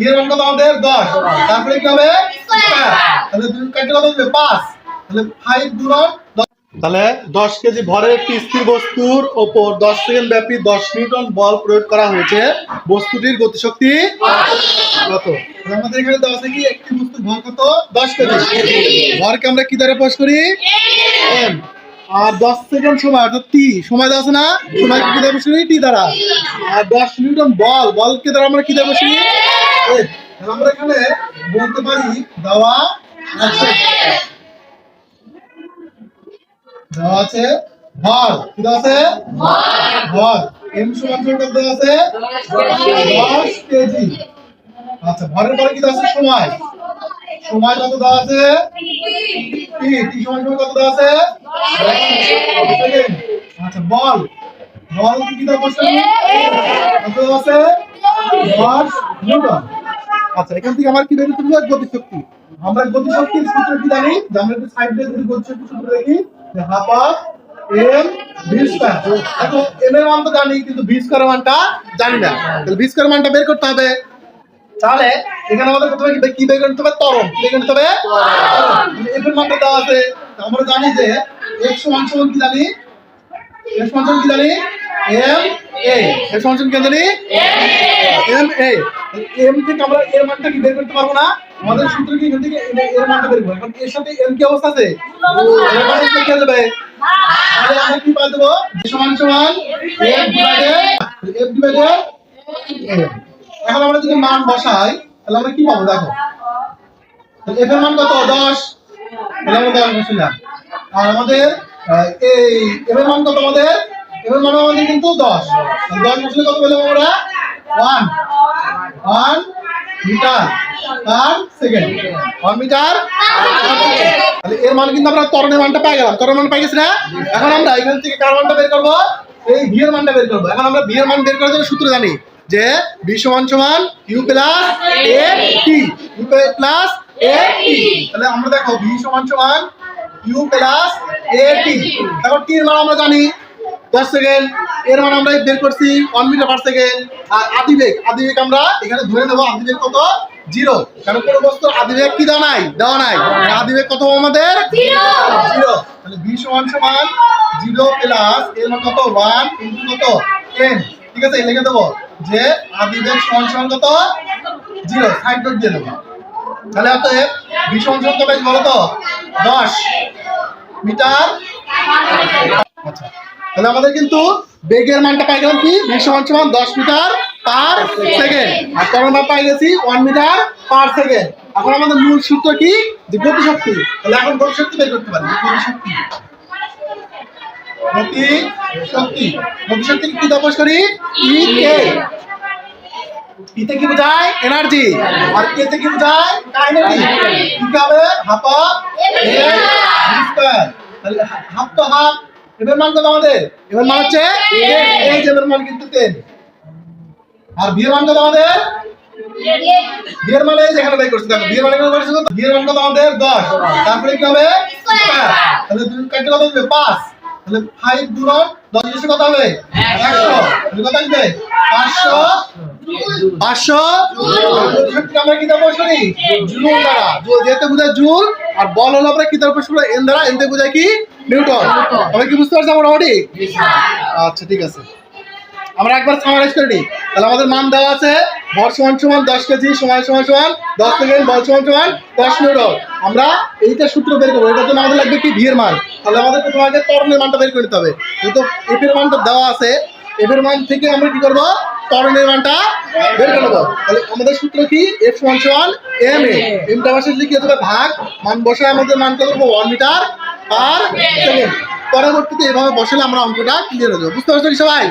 বিয়ের মান কত আমাদের 10, তারপরে কি হবে তাহলে 2 কাটলে কত হবে 5, তাহলে 5 গুণন 10। তাহলে 10 কেজি ভরের একটি স্থির বস্তুর ওপর 10 সেকেন্ড ব্যাপী 10 নিউটন বল প্রয়োগ করা হয়েছে। বস্তুটির গতিশক্তি কত? আমাদের এখানে দেওয়া আছে কি একটি বস্তুর ভর কত 10 কেজি। ভরকে আমরা কি দ্বারা প্রকাশ করি m, আর 10 সেকেন্ড সময় অর্থাৎ t সময় দেওয়া আছে না, সময় কি দ্বারা প্রকাশ করি t দ্বারা। আর 10 নিউটন বলকে দ্বারা আমরা কি দ্বারা প্রকাশ করি f। আমরা এখানে বলতে পারি দেওয়া আছে ভর, কি দেওয়া আছে ভর m সমান কত দেওয়া আছে 10 কেজি। আচ্ছা ভরের পরে কি দেওয়া আছে সময় কত দেওয়া আছে t সময় কত দেওয়া আছে সেকেন্ড। আচ্ছা বল কি দেওয়া আছে কত দেওয়া আছে 10 নিউটন। আচ্ছা এখান থেকে আমার কি বের করতে হবে গতিশক্তি। আমরা গতিশক্তির সূত্র কি জানি যে আমরা একটু সাইড দিয়ে যদি গতিশক্তির সূত্র দেখি যে half of m v square. দেখো m এর মান তো জানি কিন্তু v স্কয়ার মানটা জানি না, তাহলে v স্কয়ার মানটা বের করতে হবে। তাহলে এখানে আমাদের প্রথমে কি বের করতে হবে ত্বরণ, কি বের করতে হবে f এর মানটা দেওয়া আছে। আমরা জানি যে x সমান কি জানি x সমান কি জানি m a, x সমান কি জানি m a। m থেকে আমরা এর মানটা কি বের করতে পারবো না, আমাদের সূত্র কি এখান থেকে এর মানটা বের করব। এখন এর সাথে m কি অবস্থা আছে এর মানে কি হয়ে যাবে, তাহলে আমরা কি পাবো যে সমান f ডিভাইডেড m। এখন আমরা যদি মান বসাই তাহলে আমরা কি পাবো দেখো, তাহলে f এর মান কত 10, তাহলে আমরা 10 বসালাম। আর আমাদের এই m এর মান কত আমাদের m এর মান আমাদের কিন্তু 10 বসলে কত পেলাম আমরা 1 মিটার পার সেকেন্ড, 1 মিটার। তাহলে এর মান কিন্তু আমরা ত্বরণের মানটা পেয়ে গেলাম, ত্বরণের মান পেয়ে গেছি না। এখন আমরা এখান থেকে কার মানটা বের করব এই v এর মানটা বের করব। এখন আমরা v এর মান বের করার জন্য সূত্র জানি যে v সমান q plus a t, q plus a t। তাহলে আমরা দেখো v সমান q প্লাস a t, এখন t এর মান আমরা জানি 10 সেকেন্ড, এর মান আমরা বের করছি 1 মিটার পার সেকেন্ড। আর আদিবেগ আমরা এখানে ধরে নেব আদিবেগ কত 0, কারণ কোন বস্তুর আদিবেগ কি দেওয়া নাই আদিবেগ কত আমাদের 0। তাহলে v সমান 0 প্লাস এর মান কত 1 ইনটু কত 10, ঠিক আছে লিখে দেব যে আদিবেগ সমান কত 0, সাইড নোট দিয়ে দেব। তাহলে অতএব v সমান কত বেশ বলো তো 10 মিটার। আচ্ছা তাহলে আমাদের কিন্তু বেগের মানটা পাই গেলাম কি v সমান 10 মিটার পার সেকেন্ড, আর ত্বরণ মান পাই গেছি 1 মিটার পার সেকেন্ড। এখন আমাদের মূল সূত্র কি যে গতিশক্তি, তাহলে এখন গতিশক্তি বের করতে পারি। গতিশক্তি কি প্রকাশ করি e কে, e তে কি বোঝায় এনার্জি আর কে তে কি বোঝায় কাইনেটিক। কি হবে half of m v square, তাহলে হাফ তো হাফ, এর মান কত আমাদের এর মান হচ্ছে এই যে এর মান কিন্তু 10, আর v এর মান কত আমাদের v এর মান এই যেখানে বের করছি দেখো v এর মান কত করছি v এর মান কত আমাদের 10, তারপরে কি হবে স্কয়ার, তাহলে 2 কাটলে কত হবে 5, তাহলে 5 গুণন 10 এর কত হবে 100, তাহলে কত আসবে 500 গতিশক্তি আমরা কি দ্বারা প্রকাশ করি জুল দ্বারা, জুল যেতে বোঝায় জুল, আর বল হলো আমরা কি দ্বারা প্রকাশ করি n দ্বারা, n তে বোঝায় কি নিউটন। আমরা কি বুঝতে পারছি মোটামুটি? আচ্ছা ঠিক আছে, আমরা একবার সামারাইজ করে নিই। তাহলে আমাদের মান দেওয়া আছে ভর সমান 10 কেজি, সময় সমান 10 সেকেন্ড, বল সমান 10 নিউটন। আমরা এইটা সূত্র বের করব, এটার জন্য আমাদের লাগবে কি v এর মান। তাহলে আমাদের প্রথমে আগে ত্বরণের মানটা বের করে নিতে হবে, যেহেতু f এর মানটা দেওয়া আছে f এর মান থেকে আমরা কি করব ত্বরণের মানটা বের করে নেব। তাহলে আমাদের সূত্র কি f সমান m a, m টা বসে লিখে দেবে ভাগ, মান বসায় আমাদের মান কত করব 1 মিটার পার সেকেন্ড। পরবর্তীতে এভাবে বসালে আমরা অঙ্কটা ক্লিয়ার হয়ে যাবে। বুঝতে পারছো কি সবাই?